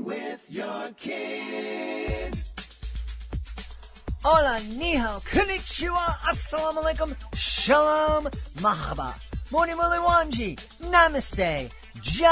with your kids. Hola, ni hao, konnichiwa, assalamu alaikum, shalom, mahaba, moni muli wanji, namaste, jumbo,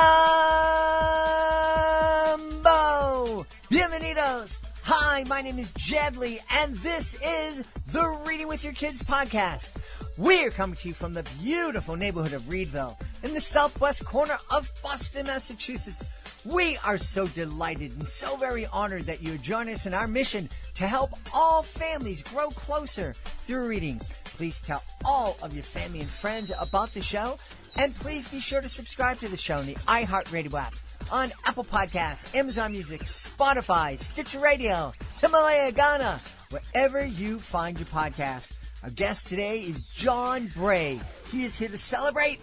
bienvenidos. Hi, my name is Jedley, and this is the Reading with Your Kids podcast. We're coming to you from the beautiful neighborhood of Reedville in the southwest corner of Boston, Massachusetts. We are so delighted and so very honored that you join us in our mission to help all families grow closer through reading. Please tell all of your family and friends about the show, and please be sure to subscribe to the show in the iHeartRadio app, on Apple Podcasts, Amazon Music, Spotify, Stitcher Radio, Himalaya, Ghana, wherever you find your podcasts. Our guest today is John Bray. He is here to celebrate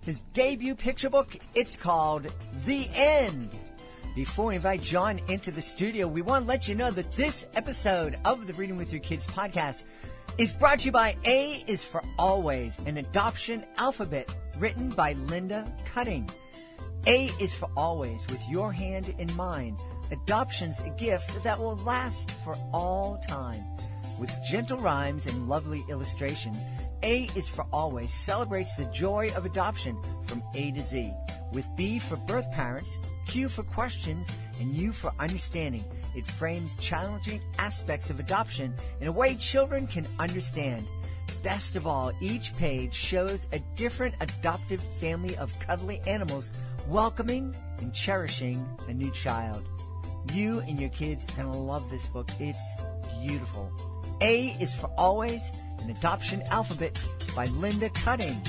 his debut picture book. It's called The End. Before we invite John into the studio, we want to let you know that this episode of the Reading with Your Kids podcast is brought to you by A is for Always, an adoption alphabet written by Linda Cutting. A is for Always, with your hand in mind. Adoption's a gift that will last for all time. With gentle rhymes and lovely illustrations, A is for Always celebrates the joy of adoption from A to Z. With B for birth parents, Q for questions, and U for understanding, it frames challenging aspects of adoption in a way children can understand. Best of all, each page shows a different adoptive family of cuddly animals welcoming and cherishing a new child. You and your kids are going to love this book. It's beautiful. A is for Always, an adoption alphabet by Linda Cutting.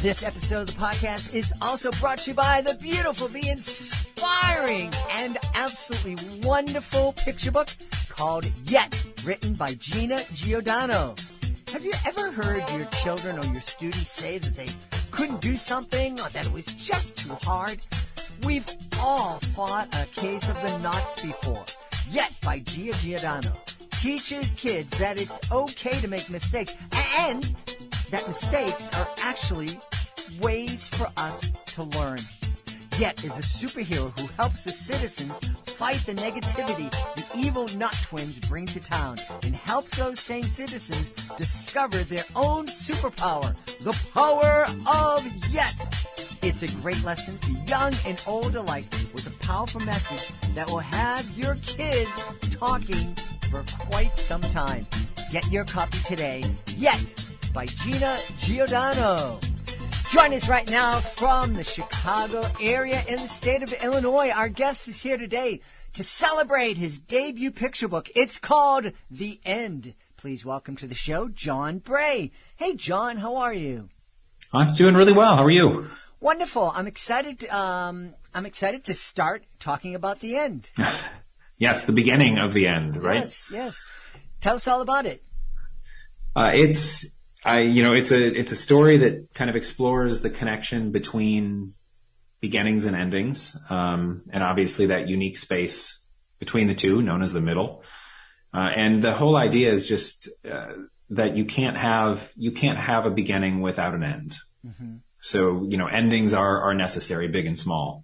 This episode of the podcast is also brought to you by the beautiful, the inspiring, and absolutely wonderful picture book called Yet, written by Gina Giordano. Have you ever heard your children or your students say that they couldn't do something or that it was just too hard? We've all fought a case of the knots before. Yet, by Gina Giordano, teaches kids that it's okay to make mistakes and that mistakes are actually ways for us to learn. Yet is a superhero who helps the citizens fight the negativity the evil Nut Twins bring to town and helps those same citizens discover their own superpower, the power of Yet. It's a great lesson for young and old alike with a powerful message that will have your kids talking for quite some time. Get your copy today. Yet by Gina Giordano. Join us right now from the Chicago area in the state of Illinois. Our guest is here today to celebrate his debut picture book. It's called The End. Please welcome to the show, John Bray. Hey, John, how are you? I'm doing really well. How are you? Wonderful. I'm excited to start talking about the end. Yes, the beginning of the end, right? Yes. Tell us all about it. It's a story that kind of explores the connection between beginnings and endings, and obviously that unique space between the two, known as the middle. And the whole idea is just that you can't have a beginning without an end. Mm-hmm. So, endings are necessary, big and small.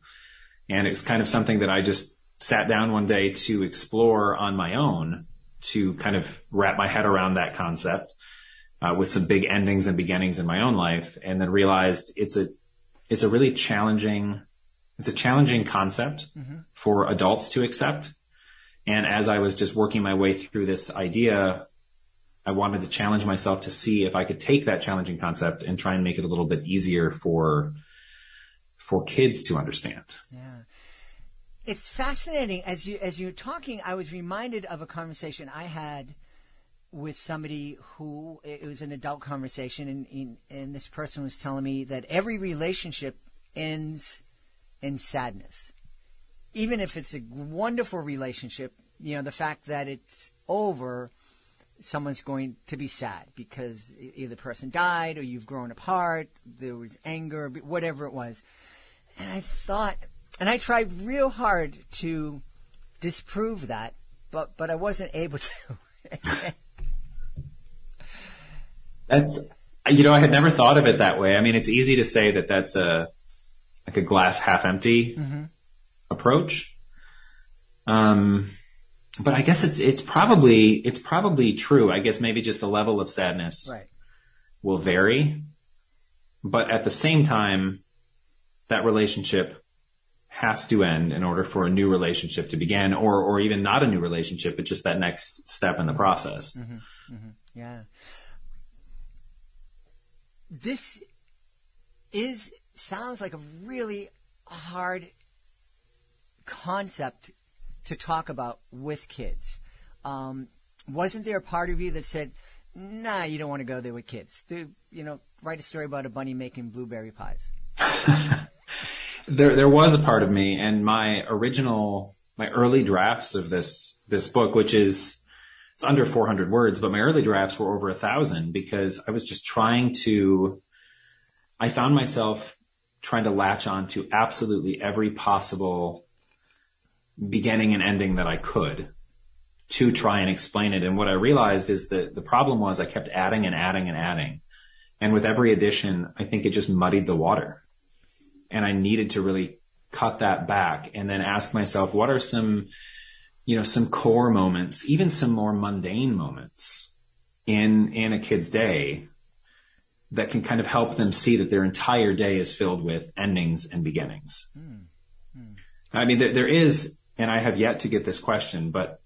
And it's kind of something that I just sat down one day to explore on my own, to kind of wrap my head around that concept with some big endings and beginnings in my own life, and then realized it's a really challenging concept mm-hmm. for adults to accept. And as I was just working my way through this idea, I wanted to challenge myself to see if I could take that challenging concept and try and make it a little bit easier for kids to understand. Yeah. It's fascinating. As you're talking, I was reminded of a conversation I had with somebody who, it was an adult conversation, and this person was telling me that every relationship ends in sadness. Even if it's a wonderful relationship, the fact that it's over, someone's going to be sad because either the person died or you've grown apart, there was anger, whatever it was. And I thought, and I tried real hard to disprove that, but I wasn't able to. I had never thought of it that way. I mean, it's easy to say that that's a glass half empty mm-hmm. approach. But I guess it's probably true. I guess maybe just the level of sadness Right. will vary. But at the same time, that relationship has to end in order for a new relationship to begin, or even not a new relationship, but just that next step in the process. Mm-hmm. Mm-hmm. Yeah. This sounds like a really hard concept to talk about with kids. Wasn't there a part of you that said, nah, you don't want to go there with kids? Write a story about a bunny making blueberry pies. There was a part of me, and my early drafts of this book, which it's under 400 words, but my early drafts were over 1,000 because I was just I found myself trying to latch on to absolutely every possible beginning and ending that I could to try and explain it. And what I realized is that the problem was I kept adding and adding and adding. And with every addition, I think it just muddied the water. And I needed to really cut that back and then ask myself, what are some core moments, even some more mundane moments in a kid's day that can kind of help them see that their entire day is filled with endings and beginnings. I mean, there is, and I have yet to get this question, but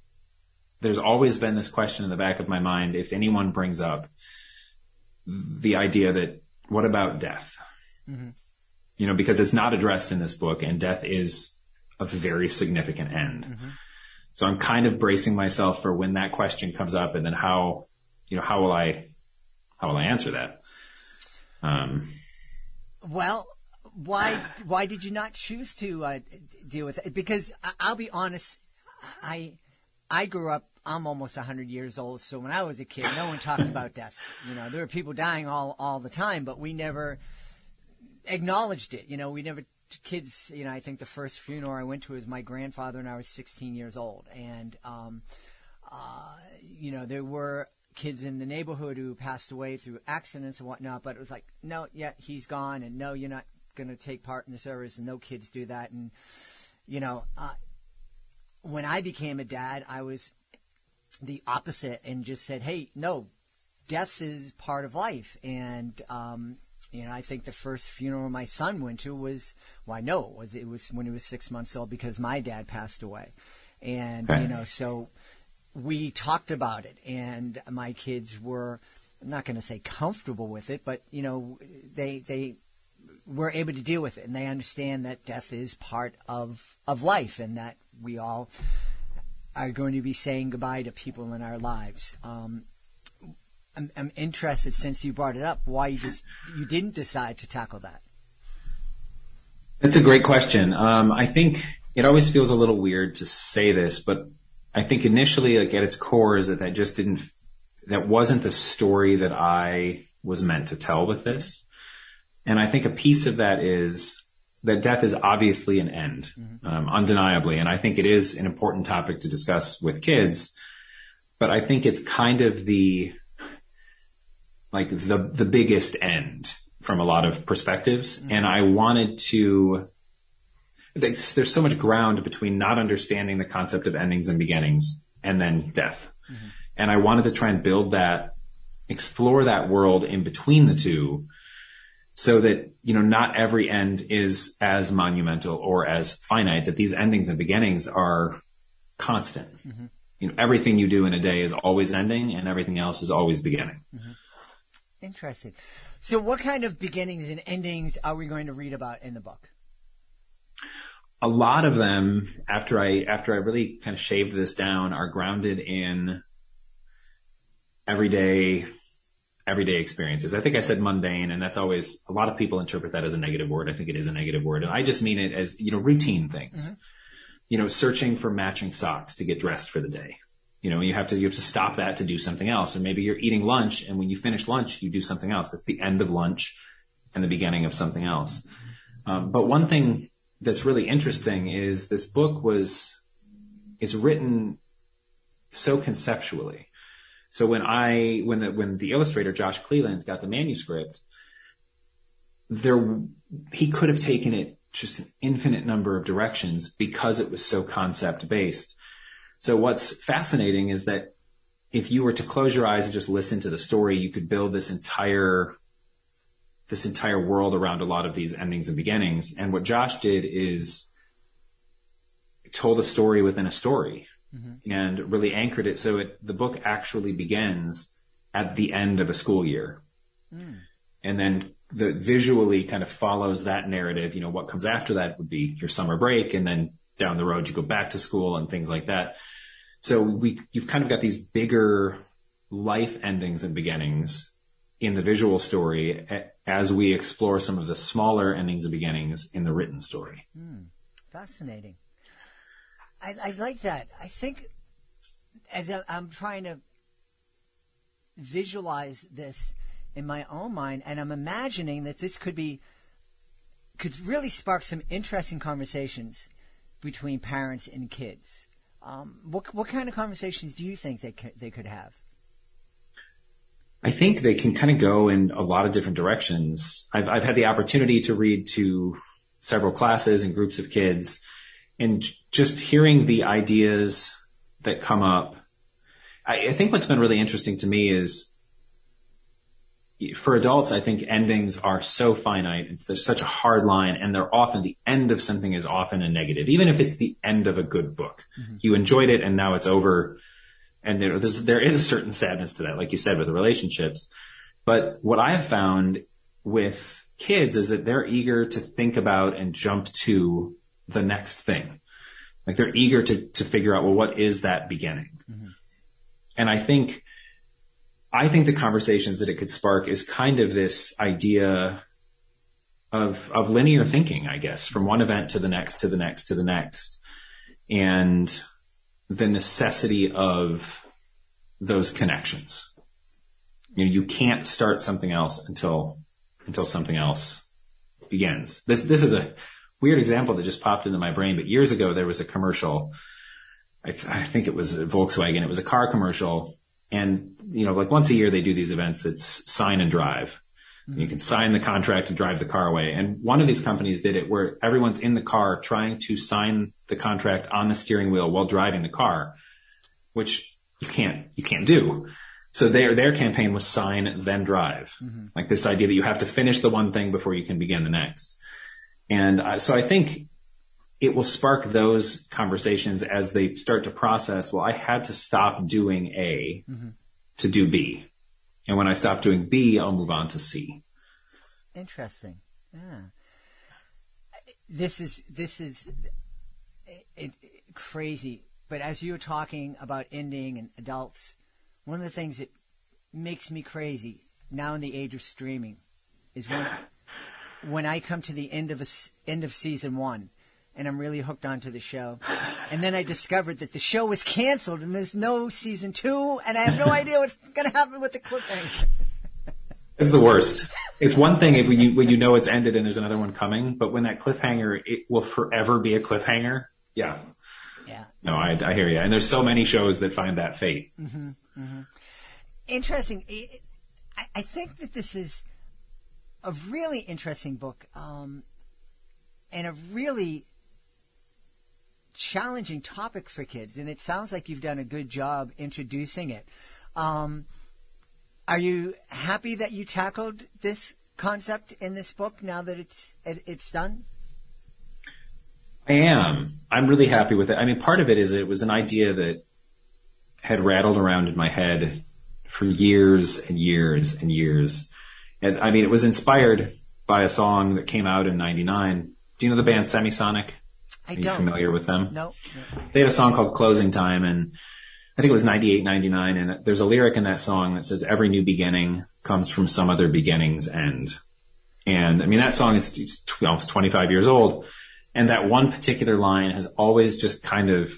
there's always been this question in the back of my mind if anyone brings up the idea that, what about death? Mm-hmm. Because it's not addressed in this book, and death is a very significant end. Mm-hmm. So I'm kind of bracing myself for when that question comes up, and then how will I answer that? Well, why did you not choose to deal with it? Because I'll be honest, I grew up. I'm almost 100 years old, so when I was a kid, no one talked about death. There were people dying all the time, but we never acknowledged it. We never kids. I think the first funeral I went to was my grandfather, and I was 16 years old, and there were kids in the neighborhood who passed away through accidents and whatnot, but it was like, no, yeah, he's gone, and no, you're not going to take part in the service, and no kids do that. And when I became a dad, I was the opposite and just said, hey, no, death is part of life. And I think the first funeral my son went to was when he was 6 months old, because my dad passed away. And so we talked about it, and my kids were, I'm not going to say comfortable with it, but they were able to deal with it, and they understand that death is part of life, and that we all are going to be saying goodbye to people in our lives. I'm interested, since you brought it up, why you didn't decide to tackle that. That's a great question. I think it always feels a little weird to say this, but I think initially, at its core, is that wasn't the story that I was meant to tell with this. And I think a piece of that is that death is obviously an end, undeniably. And I think it is an important topic to discuss with kids, but I think it's kind of the biggest end from a lot of perspectives. Mm-hmm. And I wanted to, there's so much ground between not understanding the concept of endings and beginnings and then death. Mm-hmm. And I wanted to try and explore that world in between the two, so that, not every end is as monumental or as finite, that these endings and beginnings are constant. Mm-hmm. Everything you do in a day is always ending, and everything else is always beginning. Mm-hmm. Interesting. So what kind of beginnings and endings are we going to read about in the book? A lot of them, after I really kind of shaved this down, are grounded in everyday experiences. I think I said mundane, and that's always, a lot of people interpret that as a negative word. I think it is a negative word. And I just mean it as, routine things, mm-hmm. Searching for matching socks to get dressed for the day. You have to stop that to do something else. Or maybe you're eating lunch, and when you finish lunch, you do something else. It's the end of lunch and the beginning of something else. But one thing that's really interesting is this book is written so conceptually. So when the illustrator, Josh Cleland, got the manuscript, he could have taken it just an infinite number of directions because it was so concept based. So what's fascinating is that if you were to close your eyes and just listen to the story, you could build this entire world around a lot of these endings and beginnings. And what Josh did is told a story within a story, and really anchored it. So the book actually begins at the end of a school year. And then visually kind of follows that narrative. What comes after that would be your summer break. And then down the road, you go back to school and things like that. So you've kind of got these bigger life endings and beginnings in the visual story as we explore some of the smaller endings and beginnings in the written story. Fascinating. I like that. I think as I'm trying to visualize this in my own mind, and I'm imagining that this could really spark some interesting conversations between parents and kids. What kind of conversations do you think they could have? I think they can kind of go in a lot of different directions. I've had the opportunity to read to several classes and groups of kids, and just hearing the ideas that come up. I think what's been really interesting to me is, for adults, I think endings are so finite. There's such a hard line, and they're often, the end of something is often a negative, even if it's the end of a good book. You enjoyed it and now it's over. And there is a certain sadness to that, like you said, with the relationships. But what I've found with kids is that they're eager to think about and jump to the next thing. Like they're eager to figure out, well, what is that beginning? And I think the conversations that it could spark is kind of this idea of linear thinking, I guess, from one event to the next, to the next, to the next. And the necessity of those connections. You can't start something else until something else begins. This is a weird example that just popped into my brain, but years ago there was a commercial. I think it was a Volkswagen. It was a car commercial. And, like once a year they do these events that's sign and drive. You can sign the contract and drive the car away. And one of these companies did it where everyone's in the car trying to sign the contract on the steering wheel while driving the car, which you can't do. So their campaign was sign, then drive. Like this idea that you have to finish the one thing before you can begin the next. And so I think it will spark those conversations as they start to process, well, I had to stop doing A to do B. And when I stop doing B, I'll move on to C. Interesting. Yeah. This is crazy. But as you were talking about ending and adults, one of the things that makes me crazy now in the age of streaming is when I come to the end of season 1 and I'm really hooked onto the show, and then I discovered that the show was canceled and there's no season 2, and I have no idea what's going to happen with the cliffhanger. It's the worst. It's one thing if when you know it's ended and there's another one coming, but when that cliffhanger, it will forever be a cliffhanger. Yeah. No, I hear you. And there's so many shows that find that fate. Interesting. I think that this is a really interesting book, and a really challenging topic for kids. And it sounds like you've done a good job introducing it. Are you happy that you tackled this concept in this book now that it's done? I am. I'm really happy with it. I mean, part of it is it was an idea that had rattled around in my head for years and years and years. And I mean, it was inspired by a song that came out in '99. Do you know the band Semisonic? Are you familiar with them? No. They had a song called Closing Time, and I think it was '98, '99, and there's a lyric in that song that says, every new beginning comes from some other beginning's end. And I mean, that song is almost 25 years old. And that one particular line has always just kind of,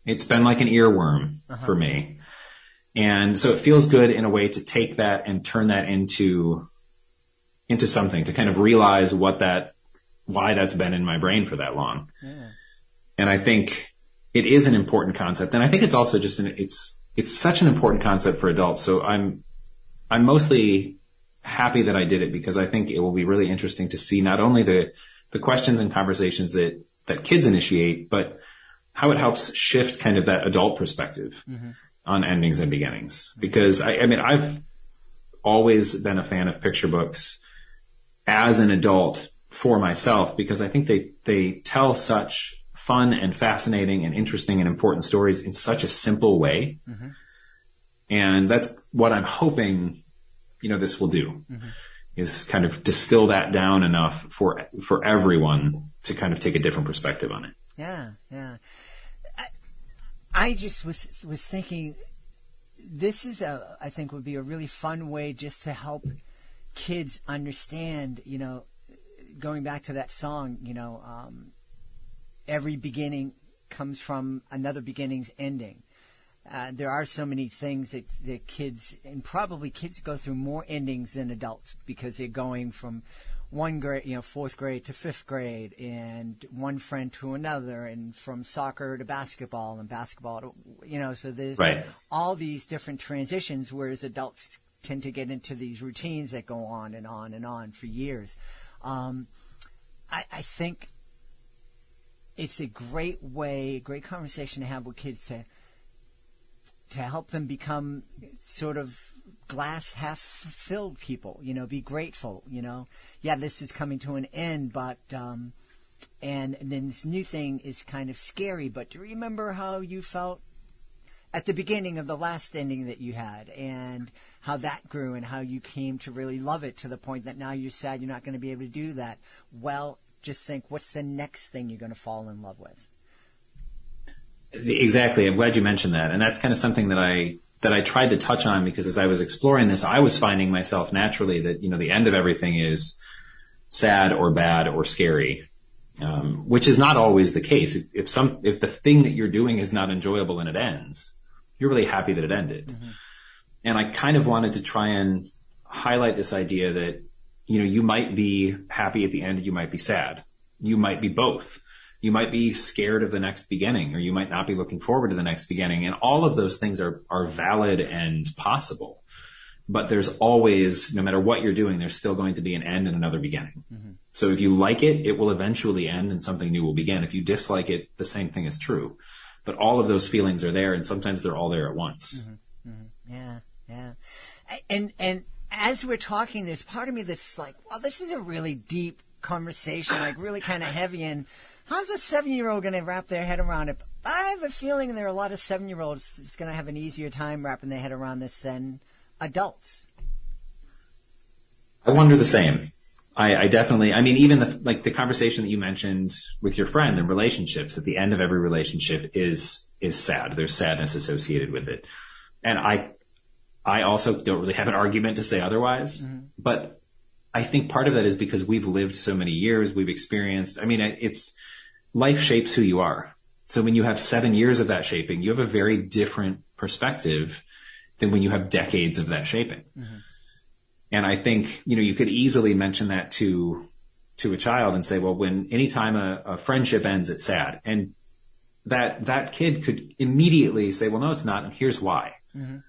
it's been like an earworm for me. And so it feels good in a way to take that and turn that into something, to kind of realize why that's been in my brain for that long. Yeah. And I think it is an important concept. And I think it's also just it's such an important concept for adults. So I'm mostly happy that I did it, because I think it will be really interesting to see not only the the questions and conversations that kids initiate, but how it helps shift kind of that adult perspective on endings and beginnings. Because I mean, I've always been a fan of picture books as an adult for myself, because I think they tell such fun and fascinating and interesting and important stories in such a simple way. And that's what I'm hoping, this will do, is kind of distill that down enough for everyone to kind of take a different perspective on it. Yeah. I just was thinking, this is I think would be a really fun way just to help kids understand, going back to that song, every beginning comes from another beginning's ending. There are so many things that kids, and probably kids go through more endings than adults, because they're going from one grade, fourth grade to fifth grade, and one friend to another, and from soccer to basketball, and basketball to, so there's all these different transitions, whereas adults tend to get into these routines that go on and on and on for years. I think it's a great conversation to have with kids to help them become sort of glass half filled people, be grateful, this is coming to an end, but, and then this new thing is kind of scary, but do you remember how you felt at the beginning of the last ending that you had, and how that grew, and how you came to really love it to the point that now you're sad you're not going to be able to do that? Well, just think, what's the next thing you're going to fall in love with? Exactly. I'm glad you mentioned that. And that's kind of something that I tried to touch on, because as I was exploring this, I was finding myself naturally that, the end of everything is sad or bad or scary, which is not always the case. If the thing that you're doing is not enjoyable and it ends, you're really happy that it ended. And I kind of wanted to try and highlight this idea that, you might be happy at the end, you might be sad. You might be both. You might be scared of the next beginning, or you might not be looking forward to the next beginning. And all of those things are valid and possible. But there's always, no matter what you're doing, there's still going to be an end and another beginning. So if you like it, it will eventually end and something new will begin. If you dislike it, the same thing is true. But all of those feelings are there, and sometimes they're all there at once. Yeah. And as we're talking, there's part of me that's like, well, this is a really deep conversation, like really kind of heavy, and how's a 7-year-old going to wrap their head around it? But I have a feeling there are a lot of 7-year-olds that's going to have an easier time wrapping their head around this than adults. I wonder the same. I definitely, even the conversation that you mentioned with your friend and relationships, at the end of every relationship is sad. There's sadness associated with it. And I also don't really have an argument to say otherwise, but I think part of that is because we've lived so many years, we've experienced, life shapes who you are. So when you have 7 years of that shaping, you have a very different perspective than when you have decades of that shaping. And I think, you could easily mention that to a child and say, well, anytime a friendship ends, it's sad. And that kid could immediately say, well, no, it's not. And here's why. And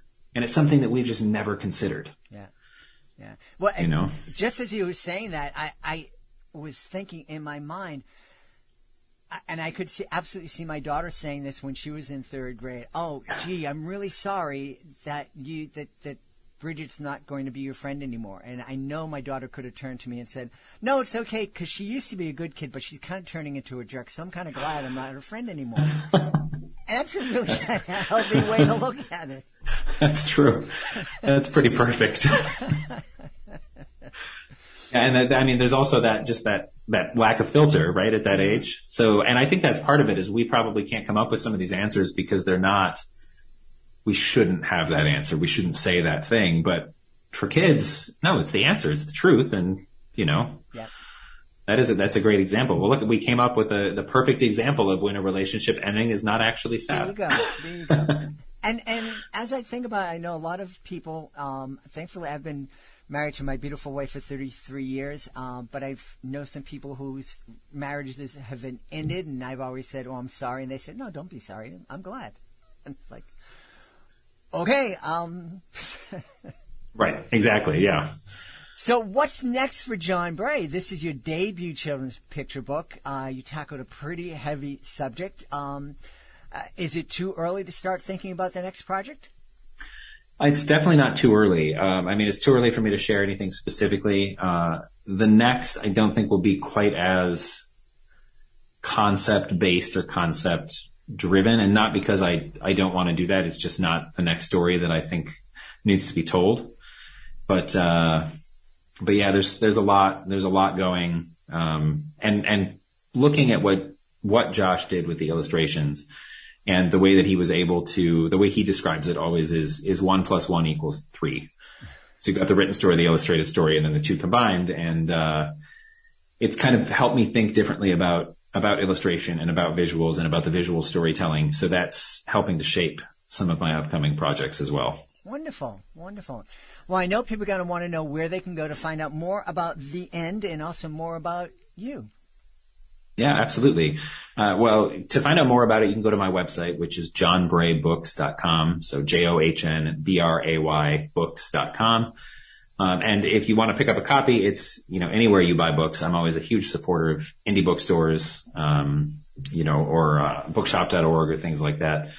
it's something that we've just never considered. Yeah. Well, just as you were saying that, I was thinking in my mind, and I could absolutely see my daughter saying this when she was in third grade. Oh, gee, I'm really sorry that that Bridget's not going to be your friend anymore. And I know my daughter could have turned to me and said, no, it's okay, because she used to be a good kid, but she's kind of turning into a jerk, so I'm kind of glad I'm not her friend anymore. And that's a really healthy way to look at it. That's true. That's pretty perfect. And there's also that lack of filter, right, at that age. So, and I think that's part of it, is we probably can't come up with some of these answers because we shouldn't have that answer. We shouldn't say that thing. But for kids, no, it's the answer. It's the truth. And, Yep. that's a great example. Well, look, we came up with the perfect example of when a relationship ending is not actually sad. There you go. And as I think about it, I know a lot of people, thankfully I've been married to my beautiful wife for 33 years, but I've known some people whose marriages have been ended, and I've always said, oh, I'm sorry. And they said, no, don't be sorry. I'm glad. And it's like, okay. Right. Exactly. Yeah. So what's next for John Bray? This is your debut children's picture book. You tackled a pretty heavy subject. Is it too early to start thinking about the next project? It's definitely not too early. It's too early for me to share anything specifically. The next, I don't think, will be quite as concept-based or concept-driven, and not because I don't want to do that. It's just not the next story that I think needs to be told. But yeah, there's a lot going, and looking at what Josh did with the illustrations. And the way that he was able to, the way he describes it always is 1 + 1 = 3. So you've got the written story, the illustrated story, and then the two combined. And it's kind of helped me think differently about illustration and about visuals and about the visual storytelling. So that's helping to shape some of my upcoming projects as well. Wonderful, wonderful. Well, I know people are going to want to know where they can go to find out more about The End and also more about you. Yeah, absolutely. Well, to find out more about it, you can go to my website, which is johnbraybooks.com. So JOHNBRAY books.com. And if you want to pick up a copy, it's, anywhere you buy books. I'm always a huge supporter of indie bookstores, or bookshop.org or things like that.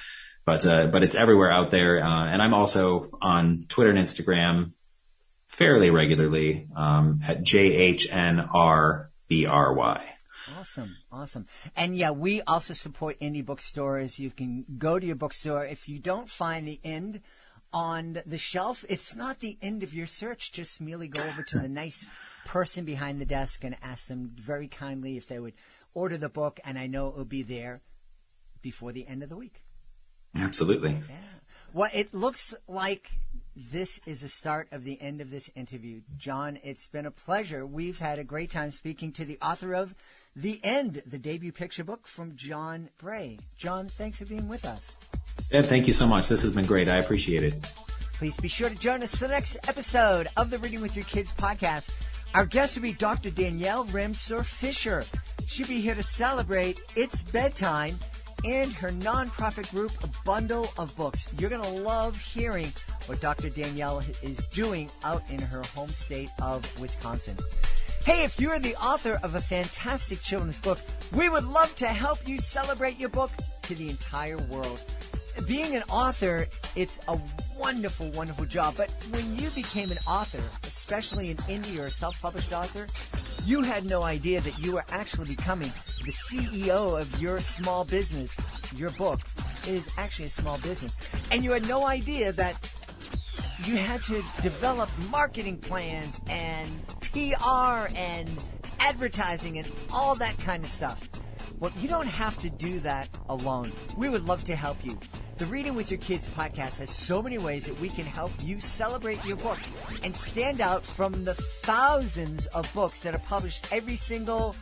But it's everywhere out there. And I'm also on Twitter and Instagram fairly regularly, at JHNRBRY. Awesome. And yeah, we also support indie bookstores. You can go to your bookstore. If you don't find The End on the shelf, it's not the end of your search. Just merely go over to the nice person behind the desk and ask them very kindly if they would order the book, and I know it will be there before the end of the week. Absolutely. Yeah. Well, it looks like this is the start of the end of this interview. John, it's been a pleasure. We've had a great time speaking to the author of The End, the debut picture book from John Bray. John, thanks for being with us. Yeah, thank you so much. This has been great. I appreciate it. Please be sure to join us for the next episode of the Reading with Your Kids podcast. Our guest will be Dr. Danielle Ramseur-Fisher. She'll be here to celebrate It's Bedtime and her nonprofit group, A Bundle of Books. You're going to love hearing what Dr. Danielle is doing out in her home state of Wisconsin. Hey, if you're the author of a fantastic children's book, we would love to help you celebrate your book to the entire world. Being an author, it's a wonderful, wonderful job. But when you became an author, especially an indie or a self-published author, you had no idea that you were actually becoming the CEO of your small business. Your book is actually a small business. And you had no idea that you had to develop marketing plans and PR and advertising and all that kind of stuff. Well, you don't have to do that alone. We would love to help you. The Reading with Your Kids podcast has so many ways that we can help you celebrate your book and stand out from the thousands of books that are published every single,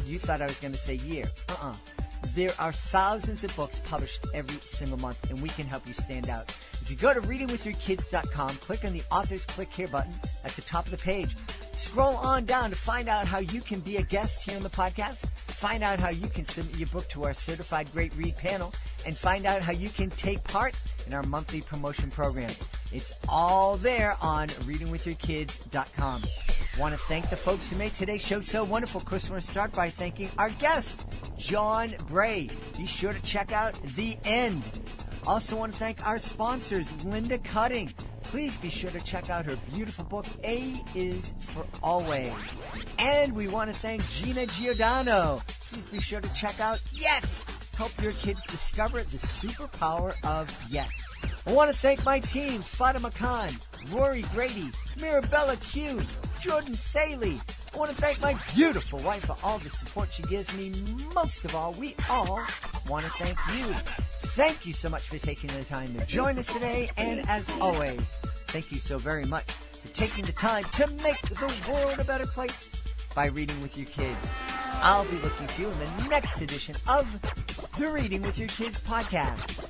you thought I was going to say year. There are thousands of books published every single month, and we can help you stand out. If you go to readingwithyourkids.com, click on the Authors Click Here button at the top of the page. Scroll on down to find out how you can be a guest here on the podcast, find out how you can submit your book to our Certified Great Read panel, and find out how you can take part in our monthly promotion program. It's all there on readingwithyourkids.com. Want to thank the folks who made today's show so wonderful. Of course, I want to start by thanking our guest, John Bray. Be sure to check out The End. Also want to thank our sponsors, Linda Cutting. Please be sure to check out her beautiful book, A is for Always. And we want to thank Gina Giordano. Please be sure to check out Yes. Help your kids discover the superpower of Yes. I want to thank my team, Fatima Khan, Rory Grady, Mirabella Q, Jordan Saley. I want to thank my beautiful wife for all the support she gives me. Most of all, we all want to thank you. Thank you so much for taking the time to join us today. And as always, thank you so very much for taking the time to make the world a better place by reading with your kids. I'll be looking for you in the next edition of the Reading with Your Kids podcast.